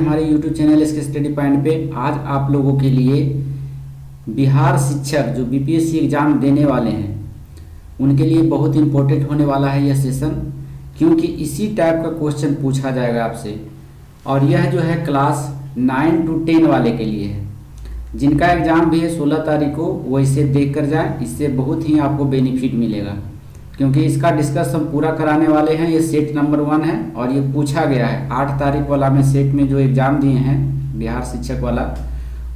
हमारे YouTube channel इसके study point पे। आज आप लोगों के लिए बिहार शिक्षक जो बीपीएससी एग्ज़ाम देने वाले हैं उनके लिए बहुत इंपॉर्टेंट होने वाला है यह सेशन, क्योंकि इसी टाइप का क्वेश्चन पूछा जाएगा आपसे। और यह जो है क्लास 9 to 10 वाले के लिए है, जिनका एग्ज़ाम भी है 16 तारीख को, वो इसे देख कर जाएँ। इससे बहुत ही आपको बेनिफिट मिलेगा, क्योंकि इसका डिस्कस हम पूरा कराने वाले हैं। ये सेट नंबर 1 है और ये पूछा गया है 8 तारीख वाला में सेट में जो एग्ज़ाम दिए हैं बिहार शिक्षक वाला,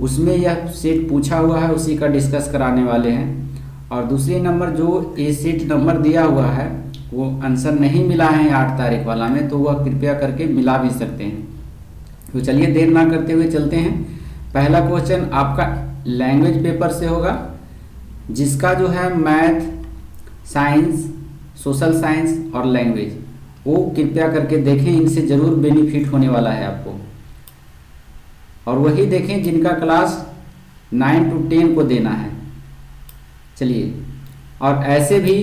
उसमें यह सेट पूछा हुआ है, उसी का डिस्कस कराने वाले हैं। और दूसरे नंबर जो ये सेट नंबर दिया हुआ है वो आंसर नहीं मिला है 8 तारीख वाला में, तो वह कृपया करके मिला भी सकते हैं। तो चलिए देर ना करते हुए चलते हैं। पहला क्वेश्चन आपका लैंग्वेज पेपर से होगा, जिसका जो है मैथ, साइंस, सोशल साइंस और लैंग्वेज, वो कृपया करके देखें, इनसे ज़रूर बेनिफिट होने वाला है आपको। और वही देखें जिनका क्लास 9 to 10 को देना है। चलिए, और ऐसे भी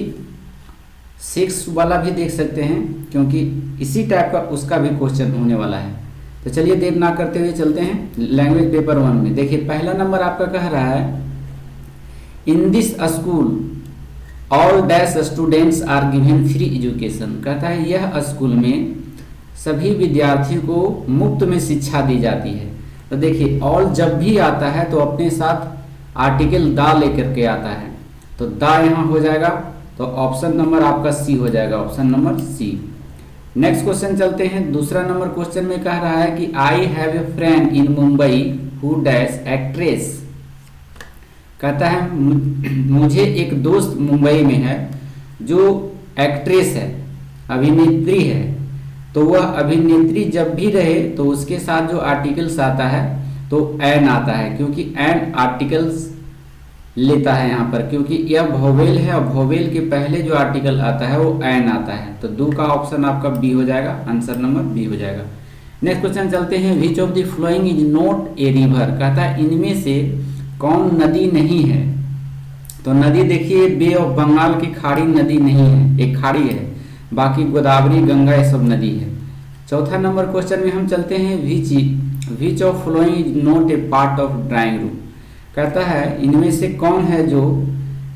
6 वाला भी देख सकते हैं, क्योंकि इसी टाइप का उसका भी क्वेश्चन होने वाला है। तो चलिए देर ना करते हुए चलते हैं लैंग्वेज पेपर 1 में। देखिए पहला नंबर आपका कह रहा है, in this school all dash students are given free education. कहता है यह स्कूल में सभी विद्यार्थियों को मुफ्त में शिक्षा दी जाती है। तो देखिए ऑल जब भी आता है तो अपने साथ आर्टिकल दा लेकर के आता है, तो दा यहाँ हो जाएगा, तो ऑप्शन नंबर आपका सी हो जाएगा, option number C. Next question चलते हैं। दूसरा नंबर क्वेश्चन में कह रहा है कि I have a friend in Mumbai who dash actress. कहता है मुझे एक दोस्त मुंबई में है जो एक्ट्रेस है, अभिनेत्री है। तो वह अभिनेत्री जब भी रहे तो उसके साथ जो आर्टिकल्स आता है तो एन आता है, क्योंकि एन आर्टिकल्स लेता है यहाँ पर, क्योंकि यह वोवेल है और वोवेल के पहले जो आर्टिकल आता है वो एन आता है। तो दो का ऑप्शन आपका बी हो जाएगा, आंसर नंबर बी हो जाएगा। नेक्स्ट क्वेश्चन चलते हैं। Which of the following is not a river. कहता है इनमें से कौन नदी नहीं है। तो नदी देखिए बे ऑफ बंगाल की खाड़ी नदी नहीं है, एक खाड़ी है, बाकी गोदावरी, गंगा ये सब नदी है। चौथा नंबर क्वेश्चन में हम चलते हैं। Which of following is not a part of drawing room. कहता है इनमें से कौन है जो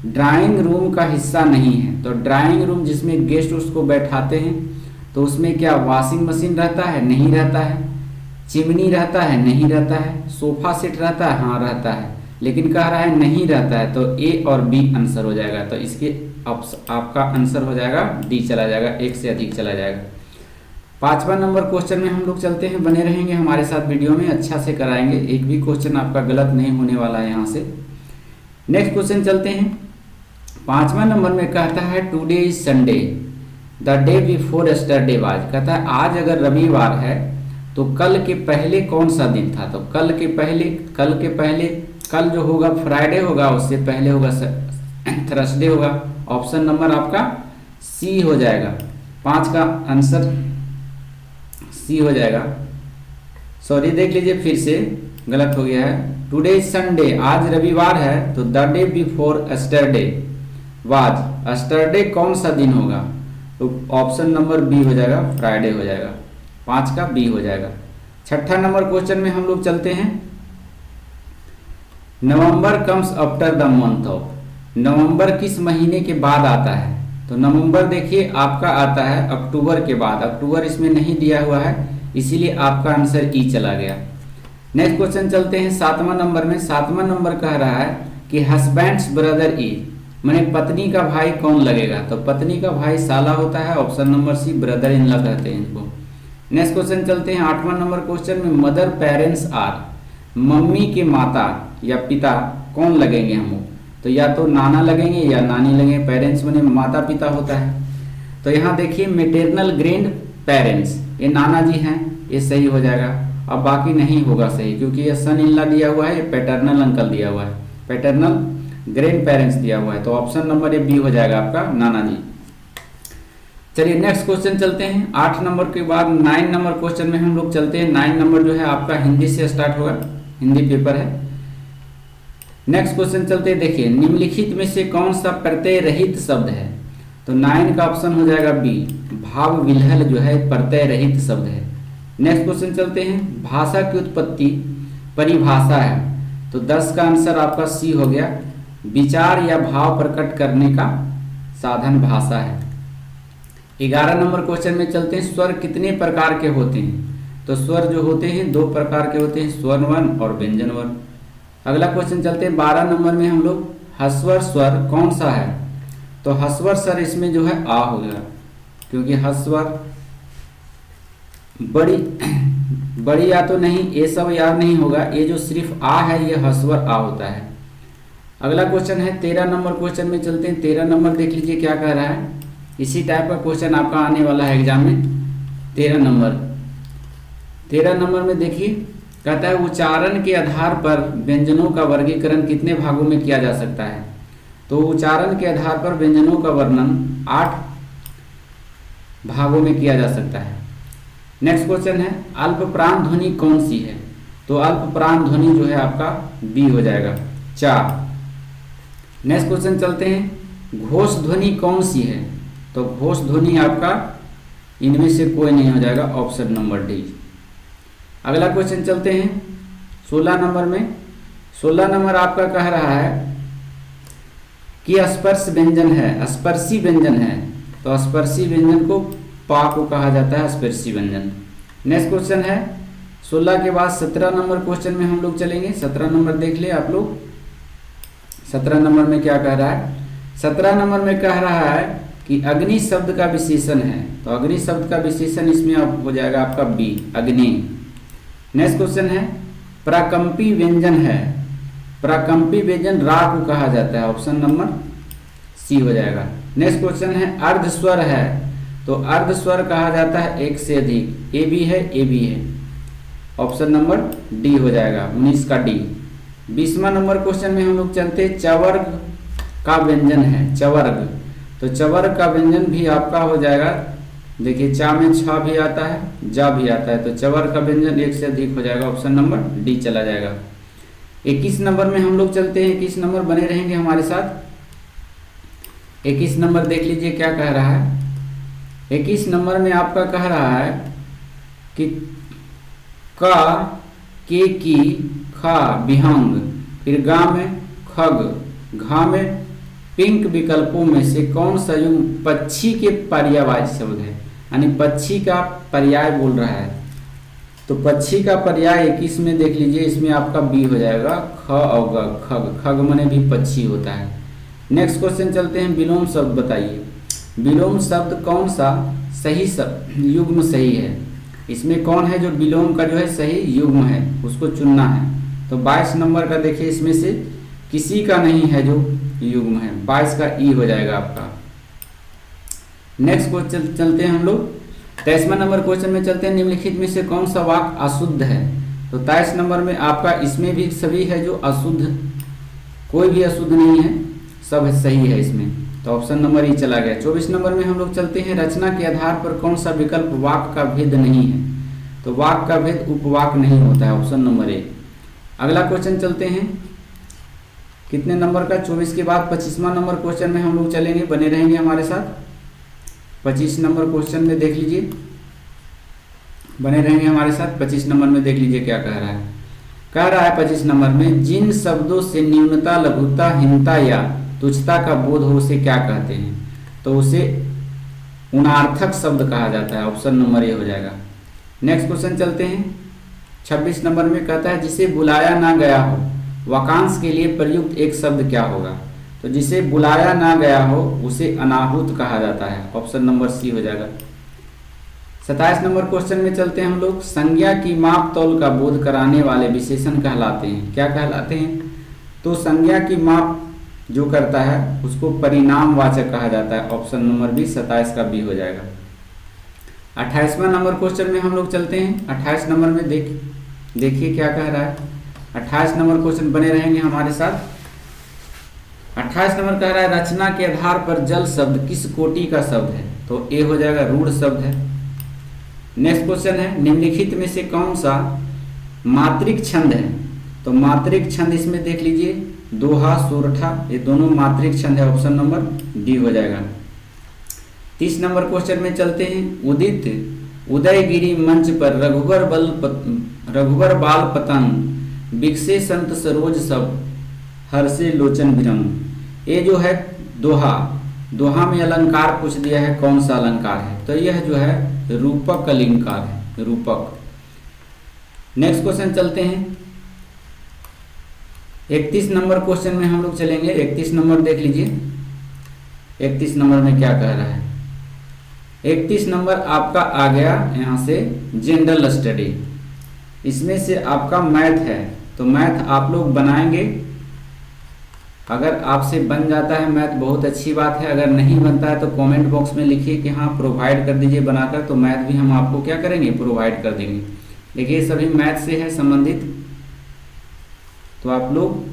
ड्राइंग रूम का हिस्सा नहीं है। तो ड्राइंग रूम जिसमें गेस्ट उसको बैठाते हैं, तो उसमें क्या वॉशिंग मशीन रहता है? नहीं रहता है। चिमनी रहता है? नहीं रहता है। सोफा सेट रहता है? हाँ रहता है, लेकिन कह रहा है नहीं रहता है, तो ए और बी आंसर हो जाएगा। तो इसके आपका आंसर हो जाएगा डी चला जाएगा, एक से अधिक चला जाएगा। पांचवा नंबर क्वेश्चन में हम लोग चलते हैं। बने रहेंगे हमारे साथ, वीडियो में अच्छा से कराएंगे, एक भी क्वेश्चन आपका गलत नहीं होने वाला है यहाँ से। नेक्स्ट क्वेश्चन चलते हैं। पांचवा नंबर में कहता है today is Sunday, the day before yesterday was. कहता है आज अगर रविवार है तो कल के पहले कौन सा दिन था। तो कल के पहले कल जो होगा फ्राइडे होगा, उससे पहले होगा थर्सडे होगा। ऑप्शन नंबर आपका सी हो जाएगा। 5 का आंसर सी हो जाएगा। सॉरी देख लीजिए, फिर से गलत हो गया है। टुडे इज संडे, आज रविवार है, तो the day before yesterday was. Yesterday कौन सा दिन होगा, तो ऑप्शन नंबर बी हो जाएगा, फ्राइडे हो जाएगा। 5 का बी हो जाएगा। छठा नंबर क्वेश्चन में हम लोग चलते हैं। November comes after the month of. नवंबर किस महीने के बाद आता है। तो नवंबर देखिए आपका आता है अक्टूबर के बाद। अक्टूबर इसमें नहीं दिया हुआ है, इसीलिए आपका आंसर ई चला गया। नेक्स्ट क्वेश्चन चलते हैं 7वां नंबर में। 7वां नंबर कह रहा है कि हस्बैंड्स ब्रदर इज, माने पत्नी का भाई कौन लगेगा। तो पत्नी का भाई साला होता है, option number C, brother in law कहते हैं इनको। नेक्स्ट क्वेश्चन चलते हैं 8वां नंबर क्वेश्चन में। मदर पेरेंट्स आर, मम्मी के माता या पिता कौन लगेंगे हम लोग। तो या तो नाना लगेंगे या नानी लगेंगे। पेरेंट्स माने माता पिता होता है। तो यहाँ देखिए मेटरनल ग्रैंड पेरेंट्स, ये नाना जी हैं, ये सही हो जाएगा। अब बाकी नहीं होगा सही, क्योंकि ये सन इन लॉ दिया हुआ है, ये पैटर्नल अंकल दिया हुआ है, पैटर्नल ग्रैंड पेरेंट्स दिया हुआ है। तो ऑप्शन नंबर ए बी हो जाएगा आपका, नाना जी। चलिए नेक्स्ट क्वेश्चन चलते हैं। 8 नंबर के बाद 9 नंबर क्वेश्चन में हम लोग चलते हैं। 9 नंबर जो है आपका हिंदी से स्टार्ट होगा, हिंदी पेपर है। नेक्स्ट क्वेश्चन चलते हैं। देखिए निम्नलिखित में से कौन सा प्रत्यय रहित शब्द है। तो 9 का ऑप्शन हो जाएगा बी, भाव विलहल जो है प्रत्यय रहित शब्द है। नेक्स्ट क्वेश्चन चलते हैं, भाषा की उत्पत्ति परिभाषा है, तो 10 का आंसर आपका सी हो गया। विचार या भाव प्रकट करने का साधन भाषा है। 11 नंबर क्वेश्चन में चलते हैं, स्वर कितने प्रकार के होते हैं, तो स्वर जो होते हैं 2 प्रकार के होते हैं, स्वर्ण वर्ण और व्यंजन वर्ण। अगला क्वेश्चन चलते हैं 12 नंबर में हम लोग, ह्रस्वर स्वर कौन सा है, तो ह्रस्वर स्वर इसमें जो है आ हो गया, क्योंकि ह्रस्वर बड़ी या तो नहीं, ये सब याद नहीं होगा, ये जो सिर्फ आ है ये ह्रस्वर आ होता है। अगला क्वेश्चन है 13 नंबर क्वेश्चन में चलते हैं। 13 नंबर देख लीजिए क्या कह रहा है, इसी टाइप का क्वेश्चन आपका आने वाला है एग्जाम में। 13 नंबर में देखिए कहता है, उच्चारण के आधार पर व्यंजनों का वर्गीकरण कितने भागों में किया जा सकता है, तो उच्चारण के आधार पर व्यंजनों का वर्णन 8 भागों में किया जा सकता है। नेक्स्ट क्वेश्चन है, अल्प प्राण ध्वनि कौन सी है, तो अल्प प्राण ध्वनि जो है आपका बी हो जाएगा, 4। नेक्स्ट क्वेश्चन चलते हैं, घोष ध्वनि कौन सी है, तो घोष ध्वनि आपका इनमें से कोई नहीं हो जाएगा, ऑप्शन नंबर डी। अगला क्वेश्चन चलते हैं 16 नंबर में। 16 नंबर आपका कह रहा है कि स्पर्श व्यंजन है, स्पर्शी व्यंजन है, तो स्पर्शी व्यंजन को पा को कहा जाता है स्पर्शी व्यंजन। नेक्स्ट क्वेश्चन है 16 के बाद 17 नंबर क्वेश्चन में हम लोग चलेंगे। 17 नंबर देख ले आप लोग। 17 नंबर में क्या कह रहा है, 17 नंबर में कह रहा है कि अग्नि शब्द का विशेषण है, तो अग्नि शब्द का विशेषण इसमें अब हो जाएगा आपका बी, अग्नि। नेक्स्ट क्वेश्चन है, प्राकंपी व्यंजन है, प्राकंपी व्यंजन रा को कहा जाता है, ऑप्शन नंबर सी हो जाएगा। नेक्स्ट क्वेश्चन है, अर्धस्वर है, तो अर्धस्वर कहा जाता है एक से अधिक, ए भी है, ए भी है, ऑप्शन नंबर डी हो जाएगा, 19 का डी। 20वां नंबर क्वेश्चन में हम लोग चलते हैं, चवर्ग का व्यंजन है, चवर्ग, तो चवर्ग का व्यंजन भी आपका हो जाएगा, देखिए चा में छा भी आता है, जा भी आता है, तो चवर्ग का व्यंजन एक से अधिक हो जाएगा, ऑप्शन नंबर डी चला जाएगा। 21 नंबर में हम लोग चलते हैं, 21 नंबर बने रहेंगे हमारे साथ। 21 नंबर देख लीजिए क्या कह रहा है। 21 नंबर में आपका कह रहा है कि का, के की, खा विहंग, फिर गा में खग, घा में पिंक विकल्पों में से कौन सा युग्म पक्षी के पर्यायवाची शब्द है, यानी पक्षी का पर्याय बोल रहा है, तो पक्षी का पर्याय 21 में देख लीजिए, इसमें आपका बी हो जाएगा, ख और ग, खग, खग मने भी पक्षी होता है। नेक्स्ट क्वेश्चन चलते हैं, विलोम शब्द बताइए, विलोम शब्द कौन सा सही युग्म सही है, इसमें कौन है जो विलोम का जो है सही युग्म है, उसको चुनना है। तो 22 नंबर का देखिए, इसमें से किसी का नहीं है जो युग्म है, 22 का ई हो जाएगा आपका। नेक्स्ट क्वेश्चन चलते हैं हम लोग 23वां नंबर क्वेश्चन में चलते हैं, निम्नलिखित में से कौन सा वाक्य अशुद्ध है, तो 23 नंबर में आपका इसमें भी सभी है जो अशुद्ध, कोई भी अशुद्ध नहीं है, सब सही है इसमें, तो ऑप्शन नंबर ई चला गया। 24 नंबर में हम लोग चलते हैं, रचना के आधार पर कौन सा विकल्प वाक्य का भेद नहीं है, तो वाक्य का भेद उपवाक्य नहीं होता है, ऑप्शन नंबर ए। अगला क्वेश्चन चलते हैं, कितने नंबर का, 24 के बाद 25वां नंबर क्वेश्चन में हम लोग चलेंगे, बने रहेंगे हमारे साथ। 25 नंबर क्वेश्चन में देख लीजिए, बने रहेंगे हमारे साथ। 25 नंबर में देख लीजिए क्या कह रहा है। कह रहा है 25 नंबर में, जिन शब्दों से न्यूनता, लघुता, हीनता या तुच्छता का बोध हो उसे क्या कहते हैं, तो उसे उणार्थक शब्द कहा जाता है, ऑप्शन नंबर ए हो जाएगा। नेक्स्ट क्वेश्चन चलते हैं, 26 नंबर में कहता है, जिसे बुलाया ना गया हो वाक्यांश के लिए प्रयुक्त एक शब्द क्या होगा, तो जिसे बुलाया ना गया हो उसे अनाहुत कहा जाता है, ऑप्शन नंबर सी हो जाएगा। 27 नंबर क्वेश्चन में चलते हैं हम लोग, संज्ञा की माप तौल का बोध कराने वाले विशेषण कहलाते हैं, क्या कहलाते हैं, तो संज्ञा की माप जो करता है उसको परिणामवाचक कहा जाता है, ऑप्शन नंबर बी 27 का बी हो जाएगा। 28वां नंबर क्वेश्चन में हम लोग चलते हैं। 28 नंबर में देखिए क्या कह रहा है। 28 नंबर क्वेश्चन बने रहेंगे हमारे साथ। 28 नंबर कह रहा है, रचना के आधार पर जल शब्द किस कोटि का शब्द है, तो ए हो जाएगा, रूढ़ शब्द है। नेक्स्ट क्वेश्चन है, निम्नलिखित में से कौन सा मात्रिक छंद है, तो मात्रिक छंद इसमें देख लीजिए, दोहा, सोरठा, ये दोनों मात्रिक छंद है, ऑप्शन नंबर डी हो जाएगा। 30 नंबर क्वेश्चन में चलते हैं, उदित उदयगिरी मंच पर रघुवर बाल पतंग, बिकसे संत सरोज सब, हर्षे लोचन विरंग। ये जो है दोहा, दोहा में अलंकार पूछ दिया है, कौन सा अलंकार है? तो यह जो है रूपक अलंकार है, रूपक। नेक्स्ट क्वेश्चन चलते हैं। 31 नंबर क्वेश्चन में हम लोग चलेंगे। 31 नंबर देख लीजिए, 31 नंबर में क्या कह रहा है। 31 नंबर आपका आ गया यहाँ से जनरल स्टडी। इसमें से आपका मैथ है, तो मैथ आप लोग बनाएंगे। अगर आपसे बन जाता है मैथ बहुत अच्छी बात है, अगर नहीं बनता है तो कमेंट बॉक्स में लिखिए कि हाँ प्रोवाइड कर दीजिए बनाकर, तो मैथ भी हम आपको क्या करेंगे, प्रोवाइड कर देंगे। देखिए सभी मैथ से है संबंधित, तो आप लोग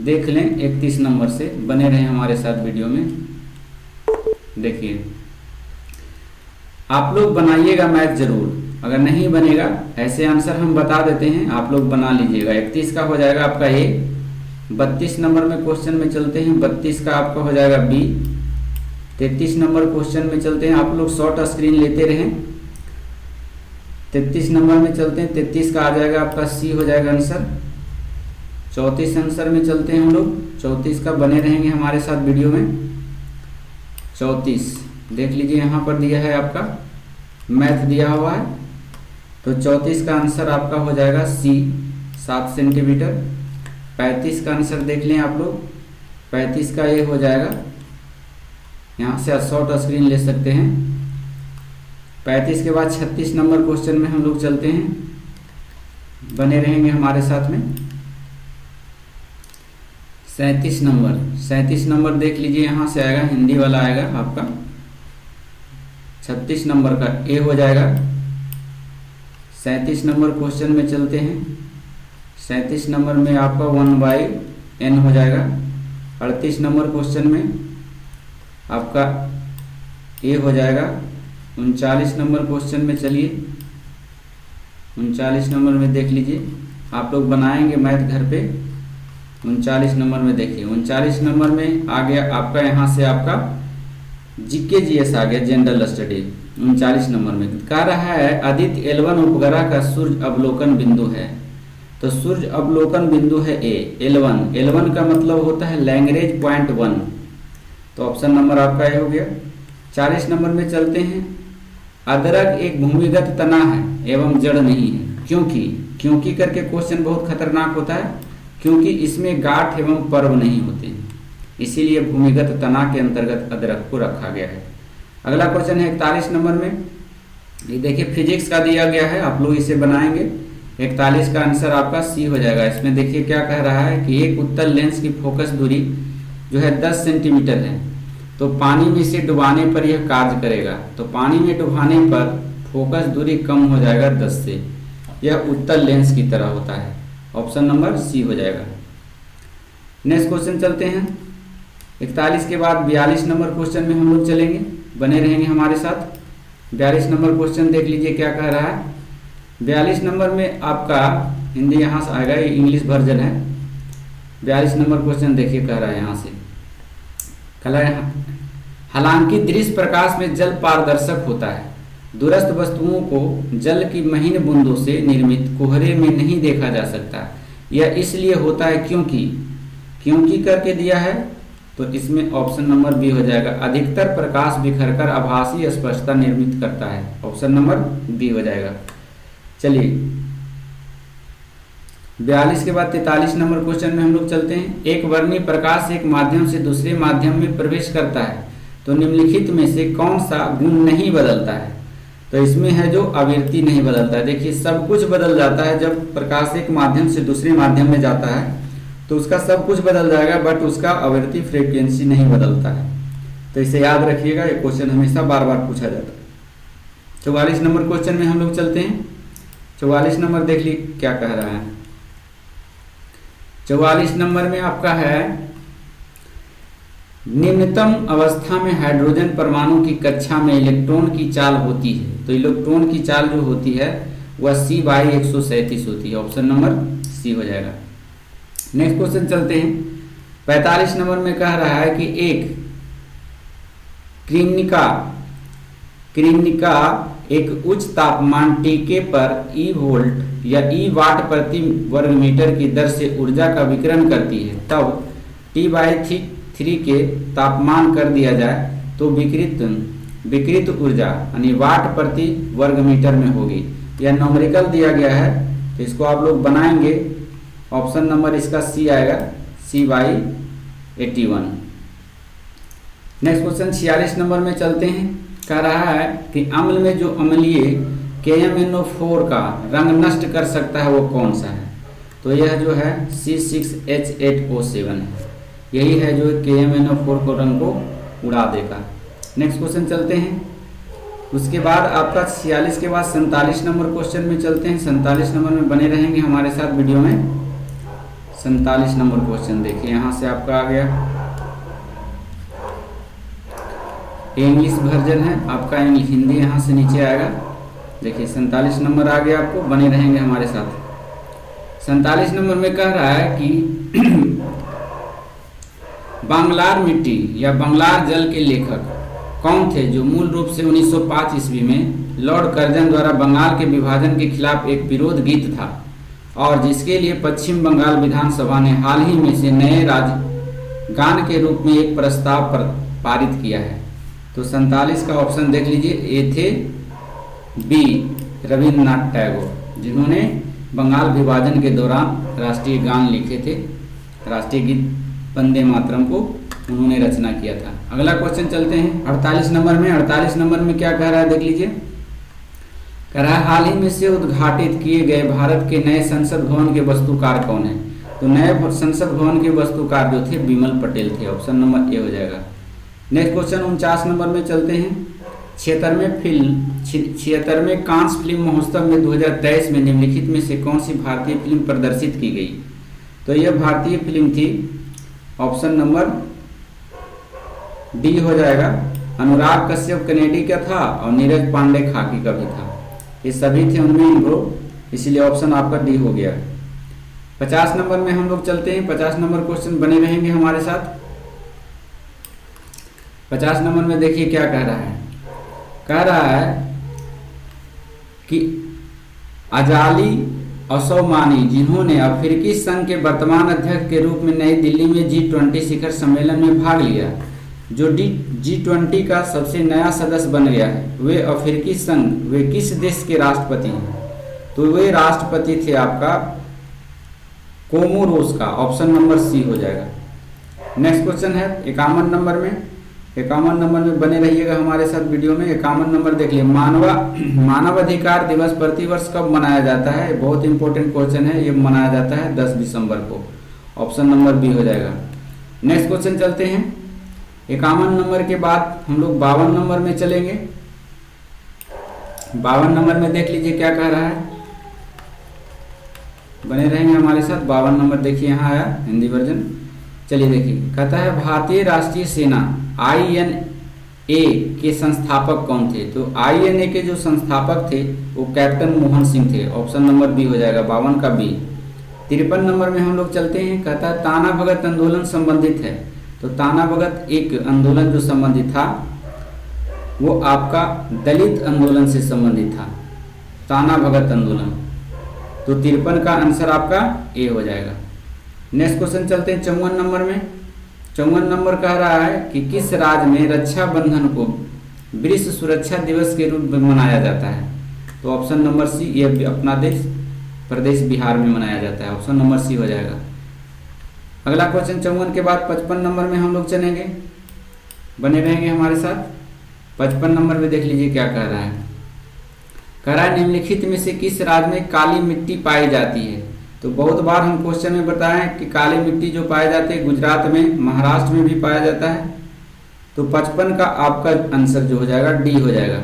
देख लें 31 नंबर से, बने रहें हमारे साथ वीडियो में। देखिए आप लोग बनाइएगा मैथ जरूर, अगर नहीं बनेगा ऐसे आंसर हम बता देते हैं, आप लोग बना लीजिएगा। 31 का हो जाएगा आपका ए। 32 नंबर में क्वेश्चन में चलते हैं, 32 का आपका हो जाएगा बी। 33 नंबर क्वेश्चन में चलते हैं, आप लोग शॉर्ट स्क्रीन लेते रहें। 33 नंबर में चलते हैं, 33 का आ जाएगा आपका सी हो जाएगा आंसर। 34 आंसर में चलते हैं हम लोग, 34 का बने रहेंगे हमारे साथ वीडियो में। 34 देख लीजिए, यहाँ पर दिया है आपका मैथ दिया हुआ है, तो 34 का आंसर आपका हो जाएगा सी 7 सेंटीमीटर। 35 का आंसर देख लें आप लोग, 35 का ये हो जाएगा, यहाँ से आप शॉर्ट स्क्रीन ले सकते हैं। 35 के बाद 36 नंबर क्वेश्चन में हम लोग चलते हैं, बने रहेंगे हमारे साथ में। 37 नंबर देख लीजिए, यहाँ से आएगा हिंदी वाला आएगा आपका। 36 नंबर का ए हो जाएगा। 37 नंबर क्वेश्चन में चलते हैं। 37 नंबर में आपका 1/n हो जाएगा। 38 नंबर क्वेश्चन में आपका ए हो जाएगा। 39 नंबर क्वेश्चन में चलिए, 39 नंबर में देख लीजिए, आप लोग बनाएंगे मैथ घर पे। 39 नंबर में देखिए, 39 नंबर में आ गया आपका, यहाँ से आपका जीके जीएस आ गया, जनरल स्टडी। 39 नंबर में कह रहा है आदित्य L1 उपग्रह का सूर्य अवलोकन बिंदु है, तो सूर्य अवलोकन बिंदु है ए L1 का मतलब होता है लैग्रेंज पॉइंट 1, तो ऑप्शन नंबर आपका ए हो गया। 40 नंबर में चलते हैं। अदरक एक भूमिगत तना है एवं जड़ नहीं है, क्योंकि करके क्वेश्चन बहुत खतरनाक होता है, क्योंकि इसमें गांठ एवं पर्व नहीं होते, इसीलिए भूमिगत तना के अंतर्गत अदरक को रखा गया है। अगला क्वेश्चन है 41 नंबर में, ये देखिए फिजिक्स का दिया गया है, आप लोग इसे बनाएंगे। 41 का आंसर आपका सी हो जाएगा। इसमें देखिए क्या कह रहा है कि एक उत्तल लेंस की फोकस दूरी जो है 10 सेंटीमीटर है, तो पानी में इसे डुबाने पर यह कार्य करेगा, तो पानी में डुबाने पर फोकस दूरी कम हो जाएगा 10 से, यह उत्तल लेंस की तरह होता है। ऑप्शन नंबर सी हो जाएगा। नेक्स्ट क्वेश्चन चलते हैं। 41 के बाद 42 नंबर क्वेश्चन में हम लोग चलेंगे, बने रहेंगे हमारे साथ। 42 नंबर क्वेश्चन देख लीजिए क्या कह रहा है। 42 नंबर में आपका हिंदी यहाँ से आएगा, ये इंग्लिश वर्जन है। 42 नंबर क्वेश्चन देखिए कह रहा है यहाँ से, कह रहा है हालांकि दृश्य प्रकाश में जल पारदर्शक होता है, दूरस्थ वस्तुओं को जल की महीन बूंदों से निर्मित कोहरे में नहीं देखा जा सकता। यह इसलिए होता है क्योंकि करके दिया है, तो इसमें ऑप्शन नंबर बी हो जाएगा। अधिकतर प्रकाश बिखरकर आभासी स्पष्टता निर्मित करता है, ऑप्शन नंबर बी हो जाएगा। चलिए 42 के बाद 43 नंबर क्वेश्चन में हम लोग चलते हैं। एक वर्णीय प्रकाश एक माध्यम से दूसरे माध्यम में प्रवेश करता है, तो निम्नलिखित में से कौन सा गुण नहीं बदलता है? तो इसमें है जो आवृत्ति नहीं बदलता है। देखिए सब कुछ बदल जाता है, जब प्रकाश एक माध्यम से दूसरे माध्यम में जाता है तो उसका सब कुछ बदल जाएगा, बट उसका आवृत्ति फ्रीक्वेंसी नहीं बदलता है, तो इसे याद रखिएगा, ये क्वेश्चन हमेशा बार बार पूछा जाता है। 44 नंबर क्वेश्चन में हम लोग चलते हैं। 44 नंबर देख ली क्या कह रहा है। 44 नंबर में आपका है निम्नतम अवस्था में हाइड्रोजन परमाणु की कक्षा में इलेक्ट्रॉन की चाल होती है, तो इलेक्ट्रॉन की चाल जो होती है वह C/137 होती है, ऑप्शन नंबर सी हो जाएगा। नेक्स्ट क्वेश्चन चलते हैं। 45 नंबर में कह रहा है कि एक कृनिका कृनिका एक उच्च तापमान टीके पर ई वोल्ट या ई वाट प्रति वर्ग मीटर की दर से ऊर्जा का विकिरण करती है, तब T/3 के तापमान कर दिया जाए तो विकिरित ऊर्जा यानी वाट प्रति वर्ग मीटर में होगी। यह न्यूमेरिकल दिया गया है, तो इसको आप लोग बनाएंगे। ऑप्शन नंबर इसका सी आएगा, C/81। नेक्स्ट क्वेश्चन 46 नंबर में चलते हैं। कह रहा है कि अम्ल में जो अम्लीय KMnO4 का रंग नष्ट कर सकता है वो कौन सा है? तो यह जो है C6H8O7 है। यही है जो KMnO4 को रंग को उड़ा देगा। नेक्स्ट क्वेश्चन चलते हैं। उसके बाद आपका 46 के बाद 47 नंबर क्वेश्चन में चलते हैं। 47 नंबर में बने रहेंगे हमारे साथ वीडियो में। 47 नंबर क्वेश्चन देखिए, यहाँ से आपका आ गया, इंग्लिश वर्जन है आपका, इंग्लिश हिंदी यहाँ से नीचे आएगा। देखिए 47 नंबर आ गया आपको, बने रहेंगे हमारे साथ। 47 नंबर में कह रहा है कि बांग्लार मिट्टी या बांग्लार जल के लेखक कौन थे, जो मूल रूप से 1905 ईस्वी में लॉर्ड कर्जन द्वारा बंगाल के विभाजन के खिलाफ एक विरोध गीत था और जिसके लिए पश्चिम बंगाल विधानसभा ने हाल ही में से नए राजगान के रूप में एक प्रस्ताव पारित किया है। तो 47 का ऑप्शन देख लीजिए, ए थे बी रविन्द्रनाथ टैगोर, जिन्होंने बंगाल विभाजन के दौरान राष्ट्रीय गान लिखे थे। राष्ट्रीय गीत वंदे मातरम को उन्होंने रचना किया था। अगला क्वेश्चन चलते हैं 48 नंबर में। 48 नंबर में क्या कह रहा है देख लीजिए। कह रहा है हाल ही में से उद्घाटित किए गए भारत के नए संसद भवन के वास्तुकार कौन है? तो नए संसद भवन के वास्तुकार जो थे विमल पटेल थे। ऑप्शन नंबर ए हो जाएगा। नेक्स्ट क्वेश्चन 49 नंबर में चलते हैं। 76वें कांस फिल्म महोत्सव में 2023 में निम्नलिखित में से कौन सी भारतीय फिल्म प्रदर्शित की गई? तो यह भारतीय फिल्म थी, ऑप्शन नंबर डी हो जाएगा। अनुराग कश्यप कनेडी का था और नीरज पांडे खाकी का भी था। ये सभी थे उनमें इन्वॉल्व, इसीलिए ऑप्शन आपका डी हो गया। 50 नंबर में हम लोग चलते हैं। 50 नंबर क्वेश्चन बने रहेंगे हमारे साथ। 50 नंबर में देखिए क्या कह रहा है। कह रहा है कि अजाली असौमानी, जिन्होंने अफ्रीकी संघ के वर्तमान अध्यक्ष के रूप में नई दिल्ली में G20 शिखर सम्मेलन में भाग लिया, जो G20 का सबसे नया सदस्य बन गया है, वे अफ्रीकी संघ वे किस देश के राष्ट्रपति हैं? तो वे राष्ट्रपति थे आपका कोमोरोस का। ऑप्शन नंबर सी हो जाएगा। नेक्स्ट क्वेश्चन है 51 नंबर में। 51 नंबर में बने रहिएगा हमारे साथ वीडियो में। 51 नंबर देख लिए, मानवाधिकार दिवस प्रतिवर्ष कब मनाया जाता है? बहुत इंपॉर्टेंट क्वेश्चन है। ये मनाया जाता है 10 दिसंबर को। ऑप्शन नंबर बी हो जाएगा। नेक्स्ट क्वेश्चन चलते हैं। 51 नंबर के बाद हम लोग 52 नंबर में चलेंगे। 52 नंबर में देख लीजिए क्या कह रहा है, बने रहेंगे हमारे साथ। 52 नंबर देखिए यहाँ आया हिंदी वर्जन। चलिए देखिए, कहता है भारतीय राष्ट्रीय सेना INA के संस्थापक कौन थे? तो INA के जो संस्थापक थे वो कैप्टन मोहन सिंह थे। ऑप्शन नंबर बी हो जाएगा, 52 का बी। 53 नंबर में हम लोग चलते हैं। कहता है ताना भगत आंदोलन संबंधित है। तो ताना भगत एक आंदोलन जो संबंधित था वो आपका दलित आंदोलन से संबंधित था, ताना भगत आंदोलन। तो 53 का आंसर आपका ए हो जाएगा। नेक्स्ट क्वेश्चन चलते हैं 54 नंबर में। 54 नंबर कह रहा है कि किस राज्य में रक्षाबंधन को विश्व सुरक्षा दिवस के रूप में मनाया जाता है? तो ऑप्शन नंबर सी, ये अपना प्रदेश बिहार में मनाया जाता है। ऑप्शन नंबर सी हो जाएगा। अगला क्वेश्चन 54 के बाद 55 नंबर में हम लोग चलेंगे, बने रहेंगे हमारे साथ। 55 नंबर में देख लीजिए क्या कह रहा है। कह रहा है निम्नलिखित में से किस राज्य में काली मिट्टी पाई जाती है? तो बहुत बार हम क्वेश्चन में बताएं कि काली मिट्टी जो पाए जाते हैं गुजरात में, महाराष्ट्र में भी पाया जाता है। तो 55 का आपका आंसर जो हो जाएगा डी हो जाएगा,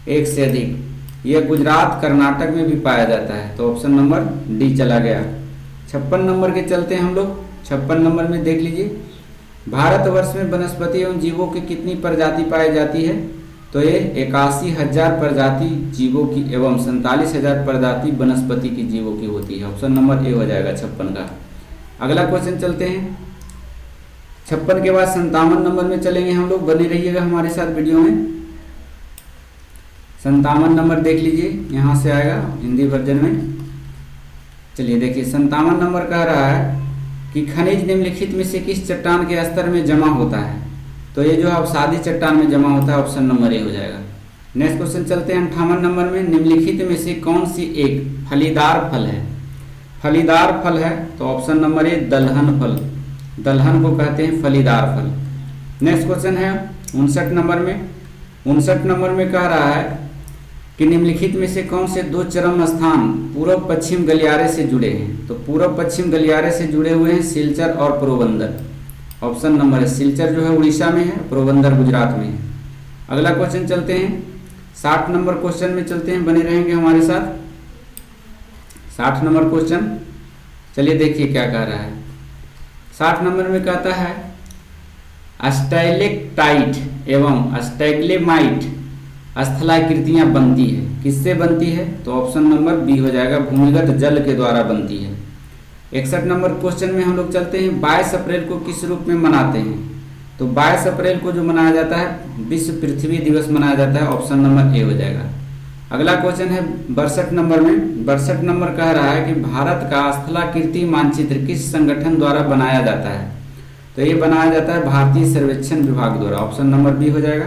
एक से अधिक। यह गुजरात कर्नाटक में भी पाया जाता है। तो ऑप्शन नंबर डी चला गया। 56 नंबर के चलते हैं हम लोग। 56 नंबर में देख लीजिए, भारतवर्ष में वनस्पति एवं जीवों की कितनी प्रजाति पाई जाती है? तो ये 81,000 प्रजाति जीवों की एवं 47,000 प्रजाति वनस्पति की जीवों की होती है। ऑप्शन नंबर ए हो जाएगा 56 का। अगला क्वेश्चन चलते हैं। 56 के बाद 57 नंबर में चलेंगे हम लोग, बने रहिएगा हमारे साथ वीडियो में। 57 नंबर देख लीजिए, यहाँ से आएगा हिंदी वर्जन में। चलिए देखिए 57 नंबर कह रहा है कि खनिज निम्नलिखित में से किस चट्टान के स्तर में जमा होता है। तो ये जो अवसादी चट्टान में जमा होता है, ऑप्शन नंबर ए हो जाएगा। नेक्स्ट क्वेश्चन चलते हैं 58 नंबर में, निम्नलिखित में से कौन सी एक फलीदार फल है। फलीदार फल है तो ऑप्शन नंबर ए दलहन फल, दलहन को कहते हैं फलीदार फल। नेक्स्ट क्वेश्चन है 59 नंबर में, 59 नंबर में कह रहा है कि निम्नलिखित में से कौन से दो चरम स्थान पूर्व पश्चिम गलियारे से जुड़े हैं। तो पूर्व पश्चिम गलियारे से जुड़े हुए हैं सिलचर और पोरबंदर। ऑप्शन नंबर है सिलचर जो है उड़ीसा में है, पोरबंदर गुजरात में है। अगला क्वेश्चन चलते हैं 60 नंबर क्वेश्चन में चलते हैं, बने रहेंगे हमारे साथ। 60 नंबर क्वेश्चन, चलिए देखिए क्या कह रहा है। 60 नंबर में कहता है स्टैलेक्टाइट एवं स्टैग्लेमाइट स्थलाकृतियां बनती है, किससे बनती है। तो ऑप्शन नंबर बी हो जाएगा, भूमिगत जल के द्वारा बनती है। 61 नंबर क्वेश्चन में हम लोग चलते हैं 22 अप्रैल को किस रूप में मनाते हैं। तो 22 अप्रैल को जो मनाया जाता है विश्व पृथ्वी दिवस मनाया जाता है, ऑप्शन नंबर ए हो जाएगा। अगला क्वेश्चन है 62 नंबर में, 62 नंबर कह रहा है कि भारत का स्थलाकृति मानचित्र किस संगठन द्वारा बनाया जाता है। तो ये बनाया जाता है भारतीय सर्वेक्षण विभाग द्वारा, ऑप्शन नंबर बी हो जाएगा।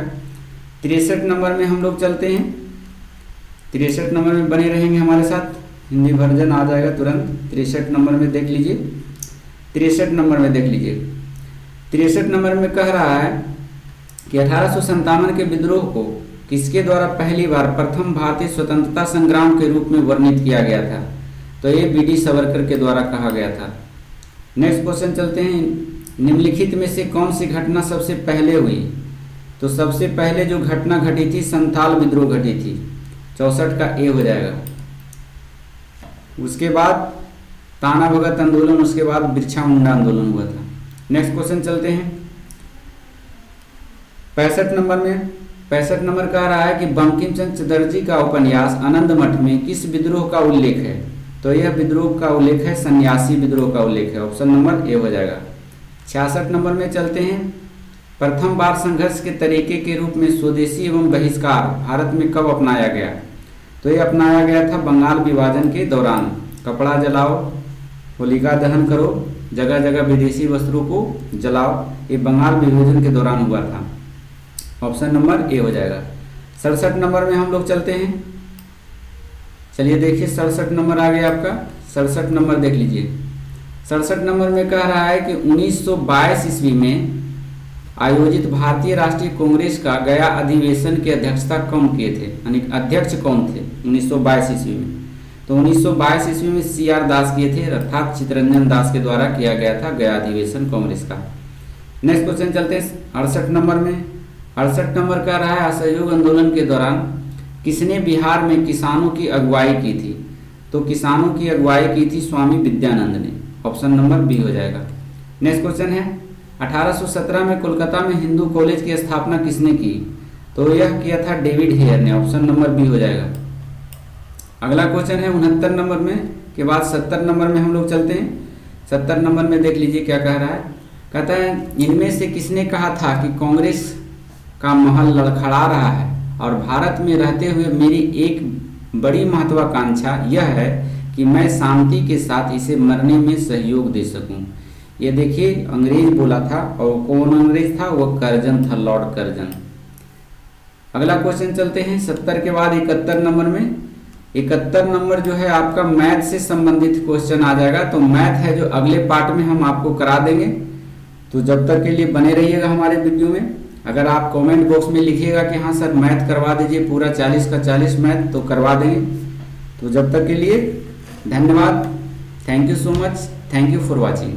63 नंबर में हम लोग चलते हैं, 63 नंबर में बने रहेंगे हमारे साथ, हिंदी वर्जन आ जाएगा तुरंत। 63 नंबर में देख लीजिए, 63 नंबर में देख लीजिए। 63 नंबर में कह रहा है कि 1857 के विद्रोह को किसके द्वारा पहली बार प्रथम भारतीय स्वतंत्रता संग्राम के रूप में वर्णित किया गया था। तो ये बी.डी. सावरकर के द्वारा कहा गया था। नेक्स्ट क्वेश्चन चलते हैं, निम्नलिखित में से कौन सी घटना सबसे पहले हुई। तो सबसे पहले जो घटना घटी थी संथाल विद्रोह घटी थी, 64 का ए हो जाएगा। उसके बाद ताना भगत आंदोलन, उसके बाद बिरसा मुंडा आंदोलन हुआ था। नेक्स्ट क्वेश्चन चलते हैं 65 नंबर में, 65 नंबर कह रहा है कि बंकिम चंद्र चटर्जी का उपन्यास आनंद मठ में किस विद्रोह का उल्लेख है। तो यह विद्रोह का उल्लेख है सन्यासी विद्रोह का उल्लेख है, ऑप्शन नंबर ए हो जाएगा। 66 नंबर में चलते हैं, प्रथम बार संघर्ष के तरीके के रूप में स्वदेशी एवं बहिष्कार भारत में कब अपनाया गया। तो ये अपनाया गया था बंगाल विभाजन के दौरान। कपड़ा जलाओ, होलिका दहन करो, जगह जगह विदेशी वस्त्रों को जलाओ, ये बंगाल विभाजन के दौरान हुआ था, ऑप्शन नंबर ए हो जाएगा। 67 नंबर में हम लोग चलते हैं, चलिए देखिए 67 नंबर आ गया आपका। 67 नंबर देख लीजिए। 67 नंबर में कह रहा है कि 1922 ईस्वी में आयोजित भारतीय राष्ट्रीय कांग्रेस का गया अधिवेशन की अध्यक्षता कौन किए थे, यानी अध्यक्ष कौन थे 1922 ईस्वी में। तो 1922 ईस्वी में CR दास किए थे, अर्थात चित्तरंजन दास के द्वारा किया गया था गया अधिवेशन कांग्रेस का। नेक्स्ट क्वेश्चन चलते हैं 68 नंबर में। 68 नंबर कह रहा है असहयोग आंदोलन के दौरान किसने बिहार में किसानों की अगुवाई की थी। तो किसानों की अगुवाई की थी स्वामी विद्यानंद ने, ऑप्शन नंबर बी हो जाएगा। नेक्स्ट क्वेश्चन है 1817 में कोलकाता में हिंदू कॉलेज की स्थापना किसने की। तो यह किया था डेविड हेयर ने, ऑप्शन नंबर बी हो जाएगा। अगला क्वेश्चन है 69 नंबर में के बाद 70 नंबर में हम लोग चलते हैं। 70 नंबर में देख लीजिए क्या कह रहा है। कहता है इनमें से किसने कहा था कि कांग्रेस का महल लड़खड़ा रहा है और भारत में रहते हुए मेरी एक बड़ी महत्वाकांक्षा यह है कि मैं शांति के साथ इसे मरने में सहयोग दे सकूं। ये देखिए अंग्रेज बोला था, और कौन अंग्रेज था, वो कर्जन था, लॉर्ड कर्जन। अगला क्वेश्चन चलते हैं 70 के बाद 71 नंबर में। 71 नंबर जो है आपका मैथ से संबंधित क्वेश्चन आ जाएगा। तो मैथ है जो अगले पार्ट में हम आपको करा देंगे, तो जब तक के लिए बने रहिएगा हमारे वीडियो में। अगर आप कमेंट बॉक्स में लिखिएगा कि हाँ सर मैथ करवा दीजिए पूरा 40 का 40 मैथ, तो करवा देंगे। तो जब तक के लिए धन्यवाद, thank you so much, thank you for watching.